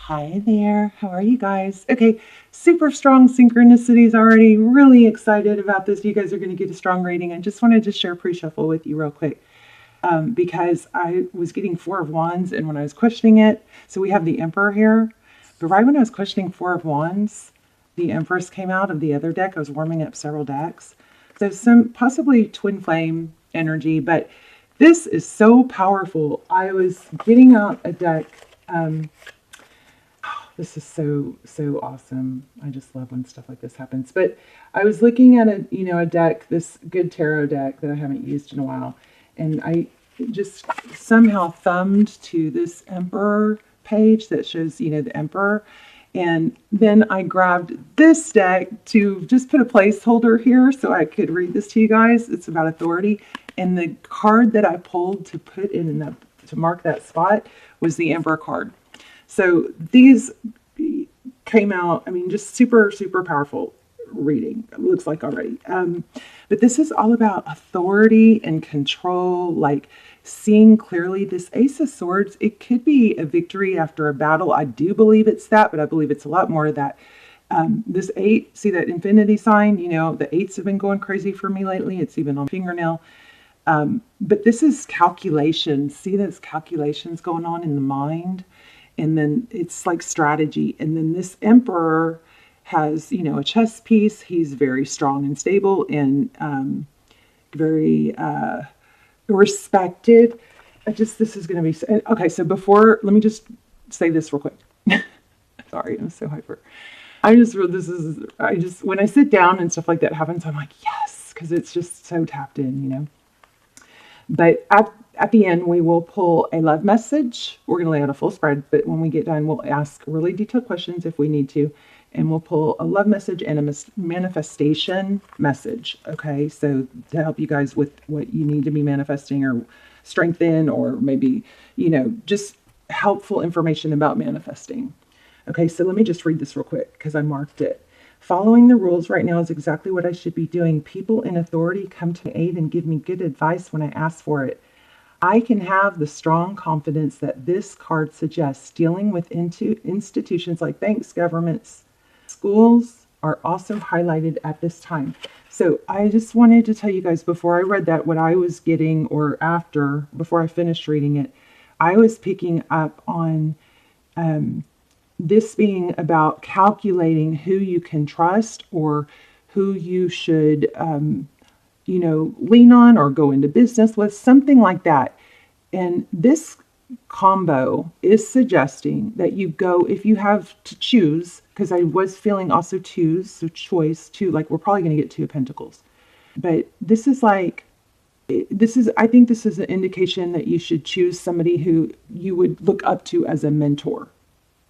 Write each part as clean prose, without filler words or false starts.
Hi there. How are you guys? Okay, super strong synchronicities already. Really excited about this. You guys are going to get a strong reading. I just wanted to share pre-shuffle with you real quick because I was getting Four of Wands, and when I was questioning it, so we have the Emperor here, but right when I was questioning Four of Wands, the Empress came out of the other deck. I was warming up several decks. So some possibly twin flame energy, but this is so powerful. I was getting out a deck. This is so awesome. I just love when stuff like this happens. But I was looking at a deck, this good tarot deck that I haven't used in a while, and I just somehow thumbed to this Emperor page that shows, the Emperor. And then I grabbed this deck to just put a placeholder here so I could read this to you guys. It's about authority. And the card that I pulled to put to mark that spot was the Emperor card. So these came out, just super, super powerful reading, it looks like already. But this is all about authority and control, like seeing clearly. This Ace of Swords, it could be a victory after a battle. I do believe it's that, but I believe it's a lot more of that. This 8, see that infinity sign? The 8s have been going crazy for me lately. It's even on fingernail. But this is calculation. See, there's calculations going on in the mind. And then it's like strategy. And then this Emperor has, a chess piece. He's very strong and stable and very respected. This is going to be, okay, so let me just say this real quick. Sorry, I'm so hyper. When I sit down and stuff like that happens, I'm like, yes, because it's just so tapped in, But at the end, we will pull a love message. We're going to lay out a full spread, but when we get done, we'll ask really detailed questions if we need to, and we'll pull a love message and a manifestation message, okay? So to help you guys with what you need to be manifesting or strengthen, or maybe, just helpful information about manifesting. Okay, so let me just read this real quick because I marked it. Following the rules right now is exactly what I should be doing. People in authority come to aid and give me good advice when I ask for it. I can have the strong confidence that this card suggests. Dealing with institutions like banks, governments, schools are also highlighted at this time. So I just wanted to tell you guys before I read that what I was getting, or before I finished reading it, I was picking up on this being about calculating who you can trust or who you should, lean on or go into business with, something like that. And this combo is suggesting that you go, if you have to choose, because I was feeling also twos, so choice, two, like we're probably going to get Two of Pentacles. But I think this is an indication that you should choose somebody who you would look up to as a mentor.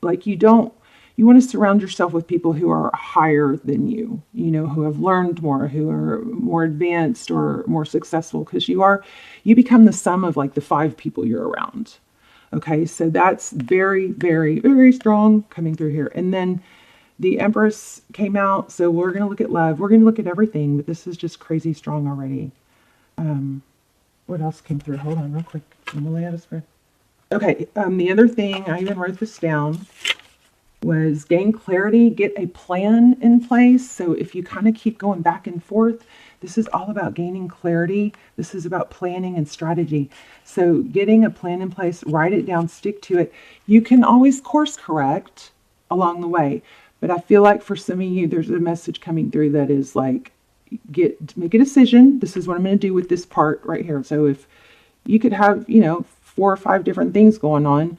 Like you want to surround yourself with people who are higher than you, who have learned more, who are more advanced or more successful, because you become the sum of like the 5 people you're around. Okay, so that's very, very, very strong coming through here. And then the Empress came out, so we're going to look at love. We're going to look at everything, but this is just crazy strong already. What else came through? Hold on real quick. I'm going to lay out a spread. Okay, the other thing, I even wrote this down, was gain clarity, get a plan in place. So if you kind of keep going back and forth, this is all about gaining clarity. This is about planning and strategy. So getting a plan in place, write it down, stick to it. You can always course correct along the way. But I feel like for some of you, there's a message coming through that is like, make a decision. This is what I'm going to do with this part right here. So if you could have, 4 or 5 different things going on,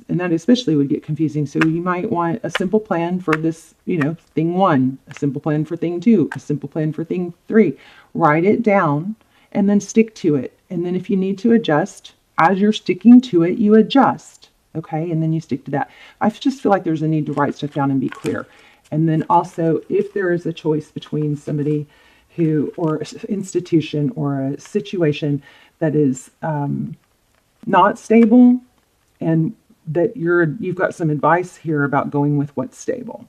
and that especially would get confusing. So you might want a simple plan for this, thing 1, a simple plan for thing 2, a simple plan for thing 3. Write it down and then stick to it. And then if you need to adjust, as you're sticking to it, you adjust. Okay, and then you stick to that. I just feel like there's a need to write stuff down and be clear. And then also, if there is a choice between somebody or an institution or a situation that is not stable, and that you've got some advice here about going with what's stable.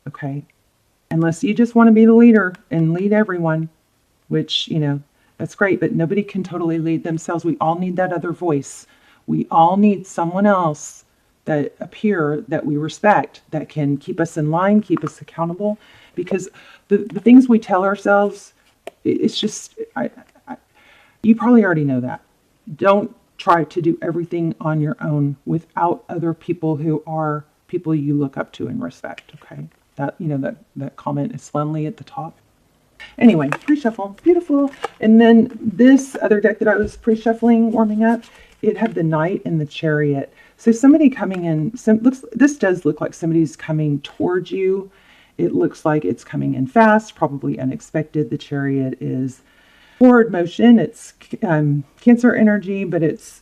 Okay, unless you just want to be the leader and lead everyone, which that's great, but nobody can totally lead themselves. We all need that other voice. We all need someone else that appear that we respect, that can keep us in line, keep us accountable. Because the things we tell ourselves, it's just, you probably already know that. Don't try to do everything on your own without other people who are people you look up to and respect. Okay, that that comment is friendly at the top. Anyway, pre-shuffle, beautiful. And then this other deck that I was pre-shuffling, warming up, it had the Knight and the Chariot. So somebody coming in, this does look like somebody's coming towards you. It looks like it's coming in fast, probably unexpected. The Chariot is forward motion. It's Cancer energy, but it's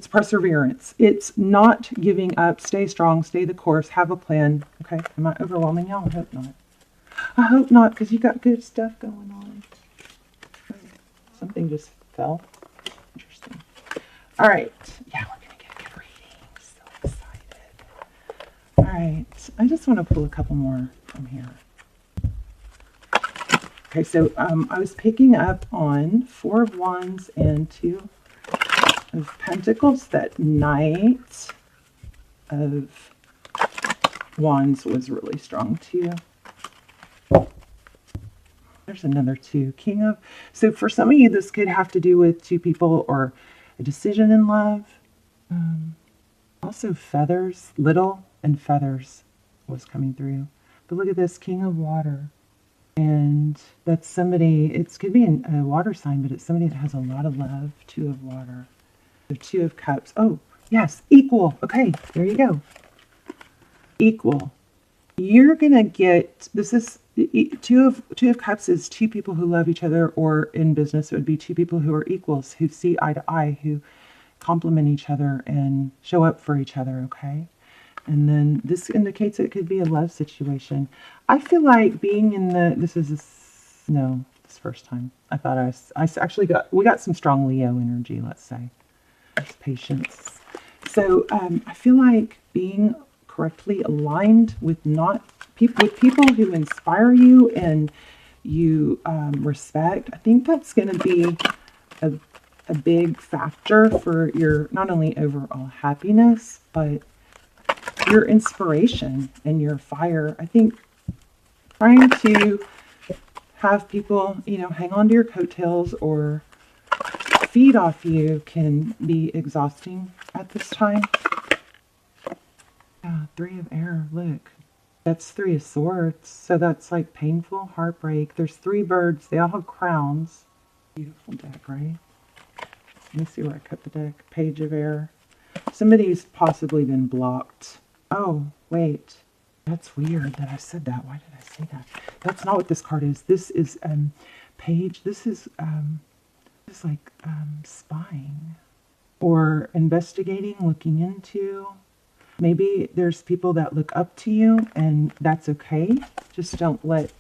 perseverance. It's not giving up. Stay strong, stay the course, have a plan. Okay, am I overwhelming y'all? I hope not. I hope not, because you got good stuff going on. Something just fell. Interesting. All right. Yeah, we're going to get a good reading. So excited. All right. I just want to pull a couple more from here. Okay, so I was picking up on 4 of Wands and 2 of Pentacles. That Knight of Wands was really strong too. There's another 2. King of... So for some of you, this could have to do with 2 people or a decision in love. Also feathers, little and feathers was coming through. But look at this, King of Water. And that's somebody, it could be a water sign, but it's somebody that has a lot of love. 2 of Water. The 2 of Cups. Oh, yes, equal. Okay, there you go. Equal. You're going to get, this is, 2 of Cups is 2 people who love each other, or in business, it would be 2 people who are equals, who see eye to eye, who complement each other and show up for each other, okay? And then this indicates it could be a love situation. I feel like being in the, this first time. I thought I actually we got some strong Leo energy, let's say. There's patience. So I feel like being correctly aligned with people who inspire you and you respect, I think that's going to be a big factor for your not only overall happiness, but your inspiration and your fire. I think trying to have people, hang on to your coattails or feed off you can be exhausting at this time. Yeah, 3 of Air, look. That's 3 of Swords. So that's like painful, heartbreak. There's 3 birds. They all have crowns. Beautiful deck, right? Let me see where I cut the deck. Page of Air. Somebody's possibly been blocked. Oh, wait. That's weird that I said that. Why did I say that? That's not what this card is. This is Page. This is like spying or investigating, looking into. Maybe there's people that look up to you, and that's okay. You just don't want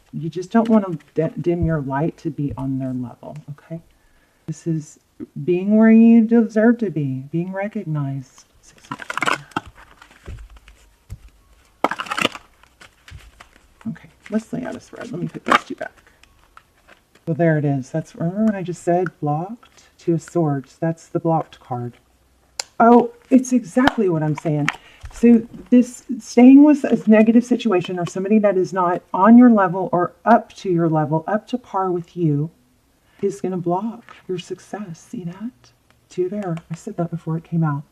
to dim your light to be on their level, okay? This is being where you deserve to be, being recognized. Okay, let's lay out a spread. Let me put those 2 back. Well, there it is. Remember when I just said blocked? 2 of Swords. That's the blocked card. Oh, it's exactly what I'm saying. So this staying with a negative situation or somebody that is not on your level or up to your level, up to par with you, is going to block your success. See that? 2 of Air. I said that before it came out.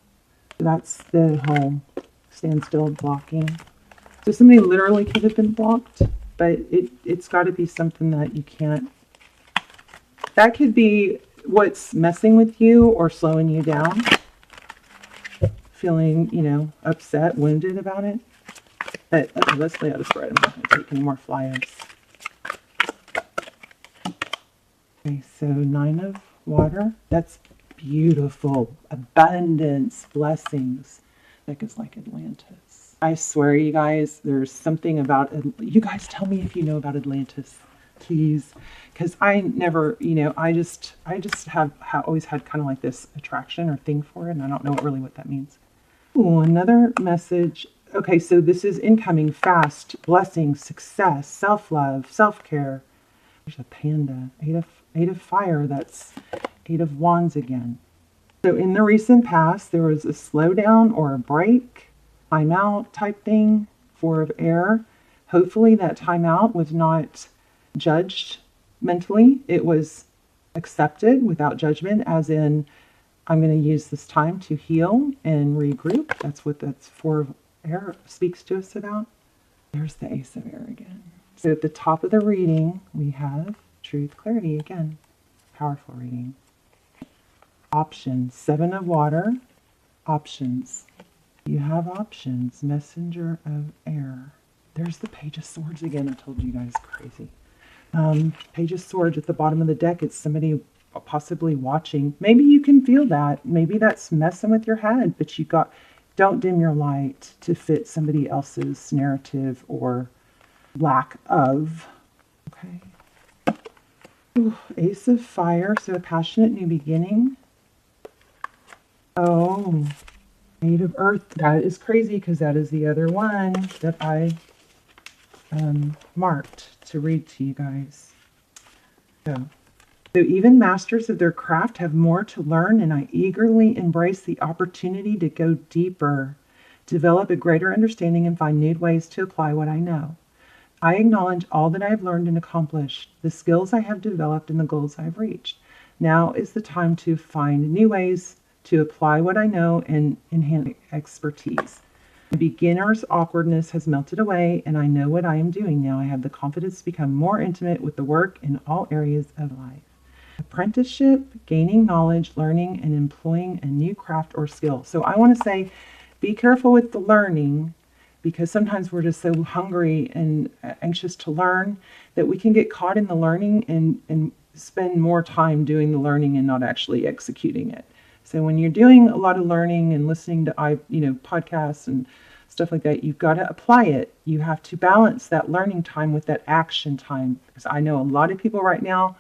That's the whole standstill blocking. So somebody literally could have been blocked, but it's got to be something that you can't. That could be what's messing with you or slowing you down. Feeling, upset, wounded about it. But okay, let's lay out a spread. I'm not going to take any more flyers. Okay, so 9 of Water. That's beautiful. Abundance, blessings. That is like Atlantis. I swear, you guys, there's something about it. You guys tell me if you know about Atlantis, please. Because I never, I just have always had kind of like this attraction or thing for it, and I don't know really what that means. Ooh, another message. Okay, so this is incoming, fast, blessings, success, self-love, self-care. There's a panda, 8 of Fire. That's 8 of Wands again. So in the recent past, there was a slowdown or a break, timeout type thing, 4 of air. Hopefully that timeout was not judged mentally. It was accepted without judgment, as in, I'm going to use this time to heal and regroup. That's what that's 4 of air speaks to us about. There's the Ace of Air again. So at the top of the reading, we have Truth, Clarity again. Powerful reading. Options. 7 of Water. Options. You have options. Messenger of Air. There's the Page of Swords again. I told you guys, crazy. Page of Swords at the bottom of the deck. It's somebody possibly watching. Maybe you can feel that. Maybe that's messing with your head, but don't dim your light to fit somebody else's narrative or lack of. Okay. Ooh, Ace of Fire. So a passionate new beginning. Oh, 8 of Earth. That is crazy because that is the other one that I marked to read to you guys. So even masters of their craft have more to learn, and I eagerly embrace the opportunity to go deeper, develop a greater understanding, and find new ways to apply what I know. I acknowledge all that I have learned and accomplished, the skills I have developed, and the goals I have reached. Now is the time to find new ways to apply what I know and enhance expertise. The beginner's awkwardness has melted away, and I know what I am doing now. I have the confidence to become more intimate with the work in all areas of life. Apprenticeship, gaining knowledge, learning, and employing a new craft or skill. So I want to say, be careful with the learning, because sometimes we're just so hungry and anxious to learn that we can get caught in the learning and spend more time doing the learning and not actually executing it. So when you're doing a lot of learning and listening to podcasts and stuff like that, you've got to apply it. You have to balance that learning time with that action time. Because I know a lot of people right now,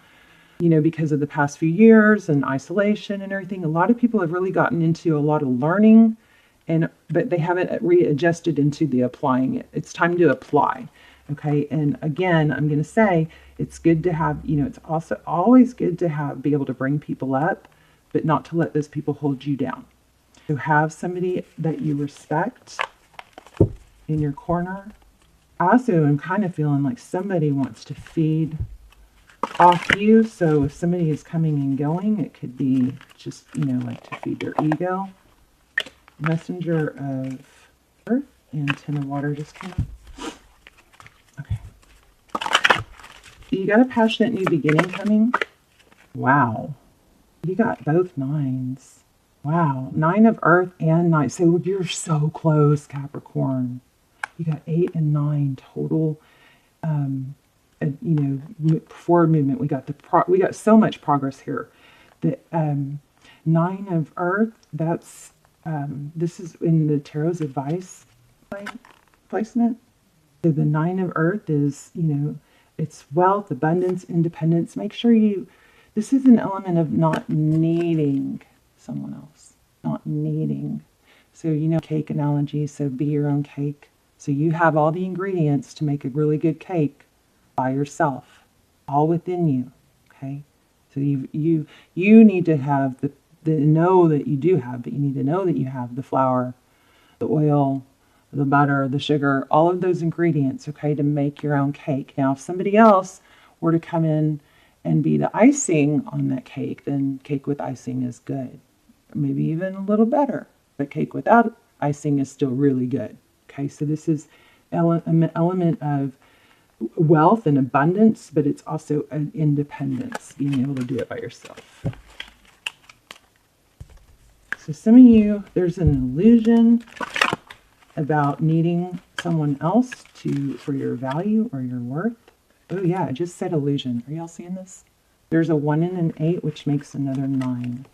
because of the past few years and isolation and everything, a lot of people have really gotten into a lot of learning, but they haven't readjusted into the applying it. It's time to apply. Okay. And again, I'm going to say it's good to have, it's also always good to be able to bring people up, but not to let those people hold you down. So have somebody that you respect in your corner. I also am kind of feeling like somebody wants to feed off you. So if somebody is coming and going, it could be just, like to feed their ego. Messenger of Earth and 10 of Water just came up. Okay. So you got a passionate new beginning coming. Wow. You got both 9s. Wow. 9 of Earth and 9. So you're so close, Capricorn. You got 8 and 9 total, forward movement. We got so much progress here. The 9 of Earth, that's, this is in the Tarot's advice placement. So the 9 of Earth is, it's wealth, abundance, independence. Make sure this is an element of not needing someone else, not needing. So, cake analogy, so be your own cake. So you have all the ingredients to make a really good cake by yourself, all within you, okay? So you need to have the know that you do have, but you need to know that you have the flour, the oil, the butter, the sugar, all of those ingredients, okay, to make your own cake. Now, if somebody else were to come in and be the icing on that cake, then cake with icing is good. Maybe even a little better. But cake without icing is still really good. Okay, so this is an element of wealth and abundance, but it's also an independence, being able to do it by yourself. So some of you, there's an illusion about needing someone else for your value or your worth. Oh yeah, I just said illusion. Are y'all seeing this? There's a 1 and an 8, which makes another 9.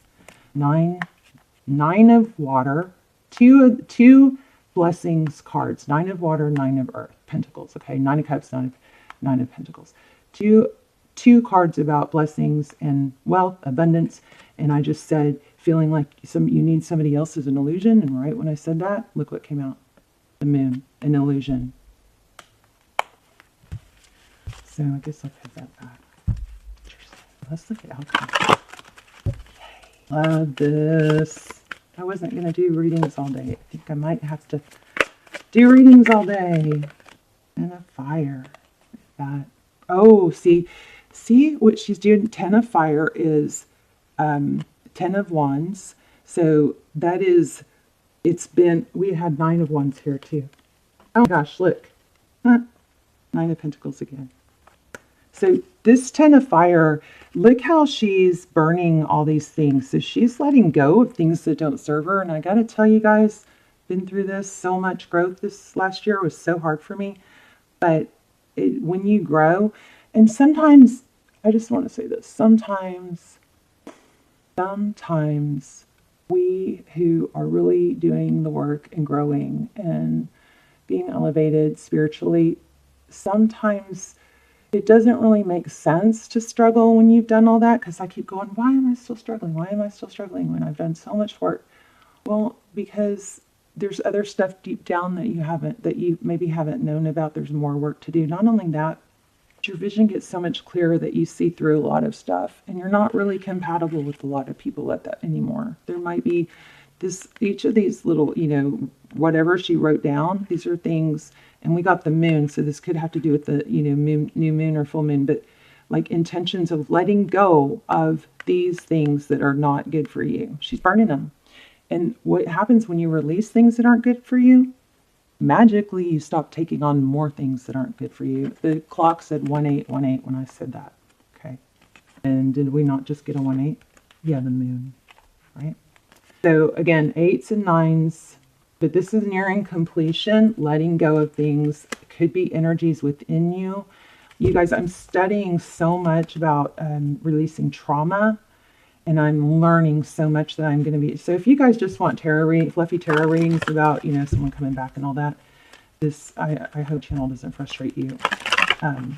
9 of Water, two blessings cards. 9 of Water, 9 of Earth, Pentacles. Okay, 9 of Cups, 9 of Pentacles. Two cards about blessings and wealth, abundance. And I just said, feeling like you need somebody else as an illusion. And right when I said that, look what came out. The Moon, an illusion. So I guess I'll put that back. Let's look at outcomes. Yay. Love this. I wasn't going to do readings all day. I think I might have to do readings all day. And a fire. That. Oh, see what she's doing? 10 of fire is 10 of wands. So that is, we had 9 of wands here too. Oh gosh, look. Huh? 9 of pentacles again. So this 10 of fire, look how she's burning all these things. So she's letting go of things that don't serve her. And I got to tell you guys, been through this, so much growth this last year. It was so hard for me. But when you grow, and sometimes, I just want to say this, sometimes we who are really doing the work and growing and being elevated spiritually, sometimes it doesn't really make sense to struggle when you've done all that, because I keep going, why am I still struggling? Why am I still struggling when I've done so much work? Well, because there's other stuff deep down that you maybe haven't known about. There's more work to do. Not only that, your vision gets so much clearer that you see through a lot of stuff, and you're not really compatible with a lot of people at that anymore. There might be each of these little, whatever she wrote down, these are things, and we got the moon, so this could have to do with the, new moon or full moon, but like intentions of letting go of these things that are not good for you. She's burning them. And what happens when you release things that aren't good for you? Magically, you stop taking on more things that aren't good for you. The clock said 1818 when I said that. Okay. And did we not just get a 18? Yeah, the moon, right? So again, 8s and 9s, but this is nearing completion, letting go of things. It could be energies within you. You guys, I'm studying so much about releasing trauma, and I'm learning so much that I'm going to be. So if you guys just want fluffy tarot readings about, someone coming back and all that, I hope channel doesn't frustrate you.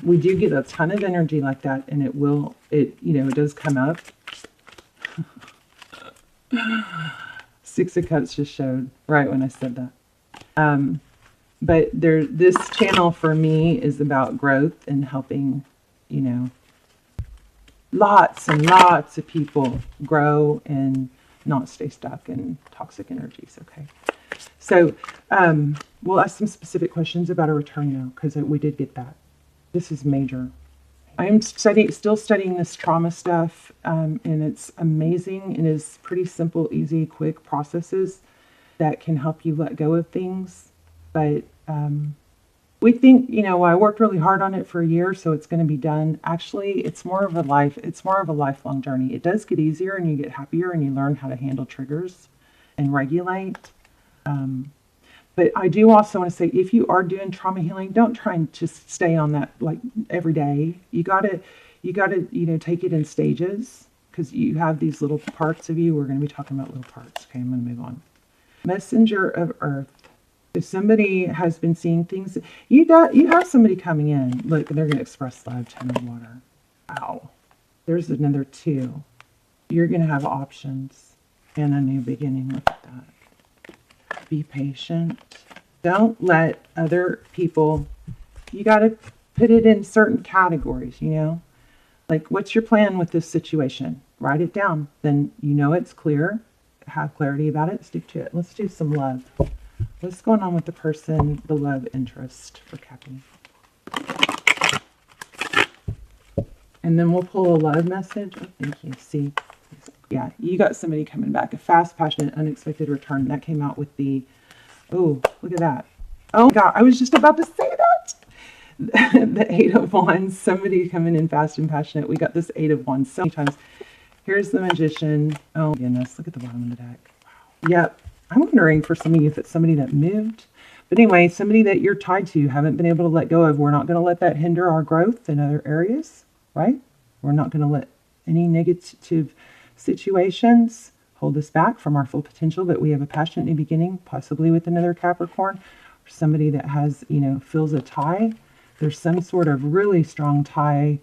We do get a ton of energy like that, and it does come up. 6 of Cups just showed right when I said that. But this channel for me is about growth and helping, lots and lots of people grow and not stay stuck in toxic energies. Okay. So we'll ask some specific questions about a return now, because we did get that. This is major. I am still studying this trauma stuff, and it's amazing. It is pretty simple, easy, quick processes that can help you let go of things. But we think, I worked really hard on it for a year, so it's going to be done. Actually, it's more of a lifelong journey. It does get easier, and you get happier, and you learn how to handle triggers and regulate. But I do also want to say, if you are doing trauma healing, don't try and just stay on that like every day. You gotta, take it in stages, because you have these little parts of you. We're going to be talking about little parts. Okay, I'm going to move on. Messenger of Earth. If somebody has been seeing things, you have somebody coming in. Look, they're going to express love. 10 of water. Wow. There's another 2. You're going to have options and a new beginning. Look at that. Be patient. Don't let other people, you got to put it in certain categories, like, what's your plan with this situation? Write it down. Then it's clear. Have clarity about it. Stick to it. Let's do some love. What's going on with the person, the love interest for Cappy? And then we'll pull a love message. Oh, thank you. See? Yeah, you got somebody coming back. A fast, passionate, unexpected return. That came out with the, oh, look at that. Oh, God, I was just about to say that. The 8 of Wands. Somebody coming in fast and passionate. We got this 8 of Wands so many times. Here's the Magician. Oh, goodness. Look at the bottom of the deck. Wow. Yep. I'm wondering for some of you if it's somebody that moved. But anyway, somebody that you're tied to, haven't been able to let go of. We're not going to let that hinder our growth in other areas, right? We're not going to let any negative situations hold us back from our full potential. But we have a passionate new beginning, possibly with another Capricorn, or somebody that has, feels a tie. There's some sort of really strong tie,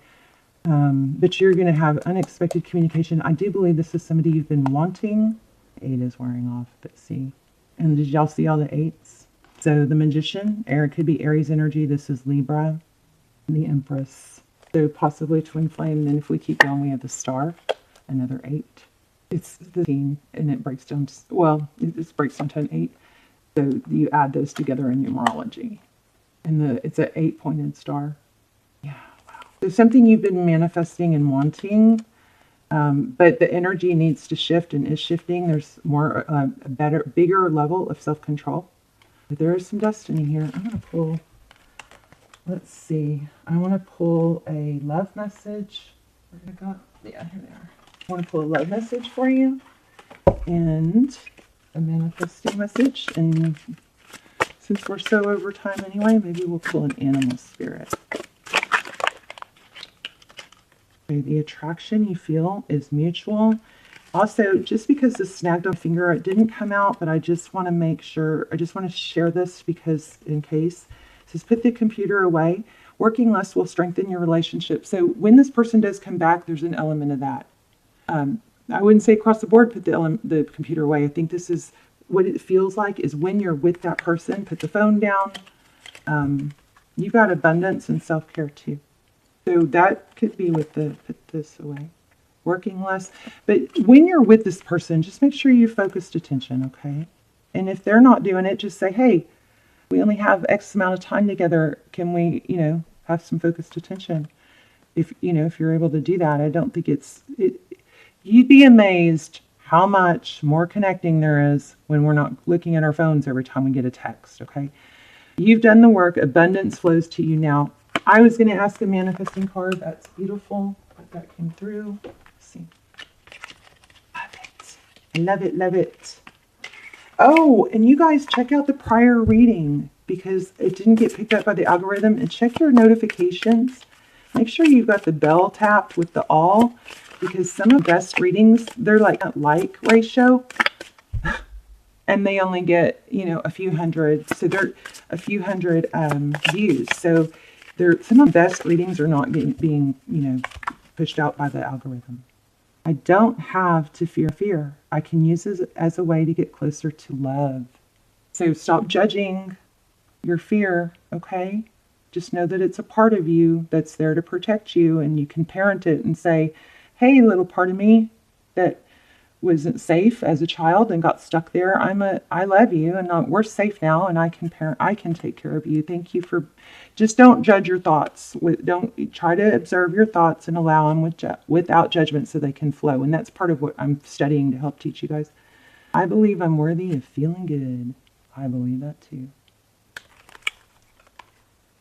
but you're going to have unexpected communication. I do believe this is somebody you've been wanting. 8 is wearing off, but see. And did y'all see all the 8s? So the Magician, it could be Aries energy. This is Libra. The Empress. So possibly twin flame. Then if we keep going, we have the Star, another 8. It's the 15, and it breaks down to, well, it just breaks down to an 8. So you add those together in numerology. And it's an 8-pointed star. Yeah, wow. So something you've been manifesting and wanting, but the energy needs to shift and is shifting. There's more, a better, bigger level of self-control. But there is some destiny here. I'm going to pull, let's see. I want to pull a love message. Where did it go? Yeah, here they are. I want to pull a love message for you and a manifesting message. And since we're so over time anyway, maybe we'll pull an animal spirit. Okay, the attraction you feel is mutual. Also, just because this snagged on finger, it didn't come out, but I just want to make sure, I just want to share this because in case. It says, put the computer away. Working less will strengthen your relationship. So when this person does come back, there's an element of that. I wouldn't say across the board, put the computer away. I think this is what it feels like is when you're with that person, put the phone down. You've got abundance and self-care too. So that could be with the put this away. Working less. But when you're with this person, just make sure you focused attention, okay? And if they're not doing it, just say, hey, we only have X amount of time together. Can we, have some focused attention? If you're able to do that, I don't think you'd be amazed how much more connecting there is when we're not looking at our phones every time we get a text, okay? You've done the work. Abundance flows to you now. I was going to ask a manifesting card. That's beautiful. That came through. Let's see. Love it. I love it, love it. Oh, and you guys check out the prior reading because it didn't get picked up by the algorithm. And check your notifications. Make sure you've got the bell tapped with the all, because some of the best readings, they're like ratio. And they only get, a few hundred. So they're a few hundred views. So some of the best readings are not being pushed out by the algorithm. I don't have to fear fear. I can use it as a way to get closer to love. So stop judging your fear, okay? Just know that it's a part of you that's there to protect you, and you can parent it and say, hey, little part of me that wasn't safe as a child and got stuck there, I love you, and we're safe now, and I can take care of you. Thank you for, just don't judge your thoughts. Don't try to observe your thoughts and allow them without judgment so they can flow. And that's part of what I'm studying to help teach you guys. I believe I'm worthy of feeling good. I believe that too.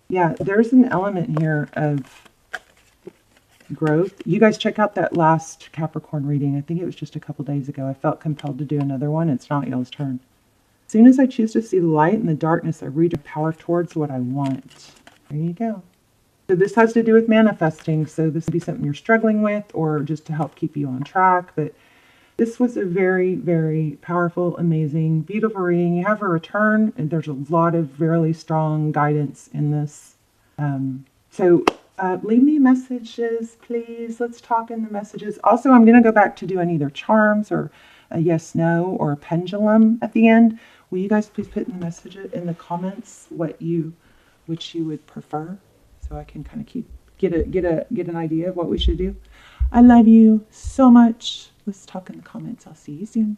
Yeah, there's an element here of growth. You guys check out that last Capricorn reading. I think it was just a couple days ago. I felt compelled to do another one. It's not y'all's turn. As soon as I choose to see the light in the darkness, I redirect power towards what I want. There you go. So this has to do with manifesting. So this would be something you're struggling with or just to help keep you on track. But this was a very, very powerful, amazing, beautiful reading. You have a return, and there's a lot of really strong guidance in this. Leave me messages, please. Let's talk in the messages. Also, I'm going to go back to doing either charms or a yes, no, or a pendulum at the end. Will you guys please put in the message in the comments which you would prefer, so I can kind of get an idea of what we should do. I love you so much. Let's talk in the comments. I'll see you soon.